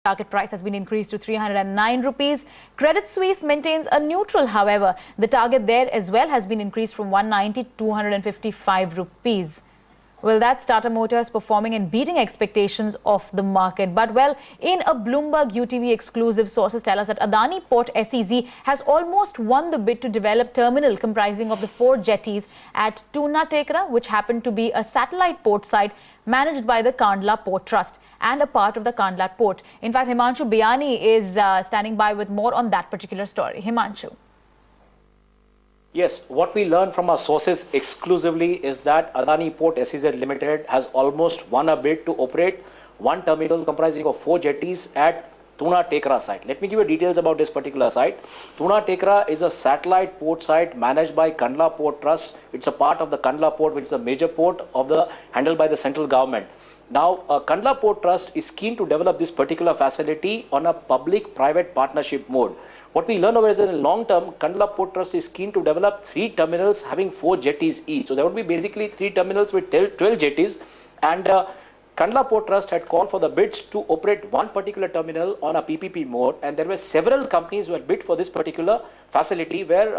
Target price has been increased to 309 rupees. Credit Suisse maintains a neutral, however. The target there as well has been increased from 190 to 255 rupees. Well, that's Tata Motors performing and beating expectations of the market. But well, in a Bloomberg UTV exclusive, sources tell us that Adani Port SEZ has almost won the bid to develop terminal comprising of the 4 jetties at Tuna Tekra, which happened to be a satellite port site managed by the Kandla Port Trust and a part of the Kandla Port. In fact, Himanshu Biyani is standing by with more on that particular story. Himanshu. Yes, what we learned from our sources exclusively is that Adani Port SEZ Limited has almost won a bid to operate one terminal comprising of 4 jetties at Tuna Tekra site. Let me give you details about this particular site. Tuna Tekra is a satellite port site managed by Kandla Port Trust. It's a part of the Kandla Port, which is a major port handled by the central government. Now, Kandla Port Trust is keen to develop this particular facility on a public-private partnership mode. What we learn over is that in the long term, Kandla Port Trust is keen to develop 3 terminals having 4 jetties each. So there would be basically 3 terminals with 12 jetties, and Kandla Port Trust had called for the bids to operate one particular terminal on a PPP mode, and there were several companies who had bid for this particular facility where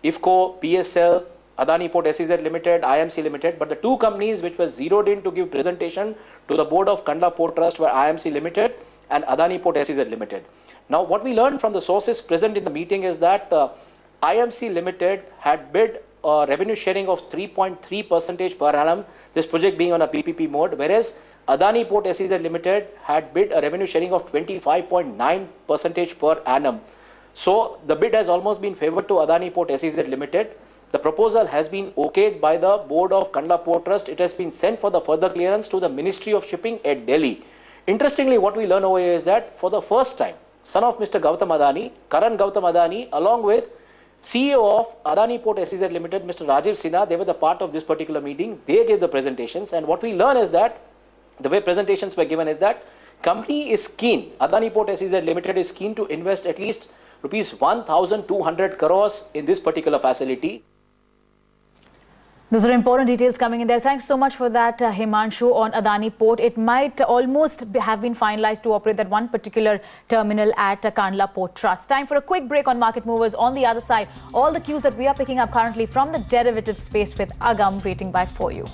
IFCO, PSL, Adani Port SEZ Limited, IMC Limited, but the 2 companies which were zeroed in to give presentation to the board of Kandla Port Trust were IMC Limited and Adani Port SEZ Limited. Now, what we learned from the sources present in the meeting is that IMC Limited had bid revenue sharing of 3.3% per annum, this project being on a PPP mode, whereas Adani Port SEZ Limited had bid a revenue sharing of 25.9% per annum. So, the bid has almost been favored to Adani Port SEZ Limited. The proposal has been okayed by the board of Kandla Port Trust. It has been sent for the further clearance to the Ministry of Shipping at Delhi. Interestingly, what we learn over here is that for the first time, son of Mr. Gautam Adani, Karan Gautam Adani, along with CEO of Adani Port SEZ Limited, Mr. Rajiv Sinha, they were the part of this particular meeting. They gave the presentations, and what we learn is that the way presentations were given is that company is keen, Adani Port SEZ Limited is keen to invest at least rupees 1,200 crores in this particular facility. Those are important details coming in there. Thanks so much for that, Himanshu, on Adani Port. It might almost have been finalized to operate that one particular terminal at Kandla Port Trust. Time for a quick break on Market Movers. On the other side, all the cues that we are picking up currently from the derivative space with Agam waiting by for you.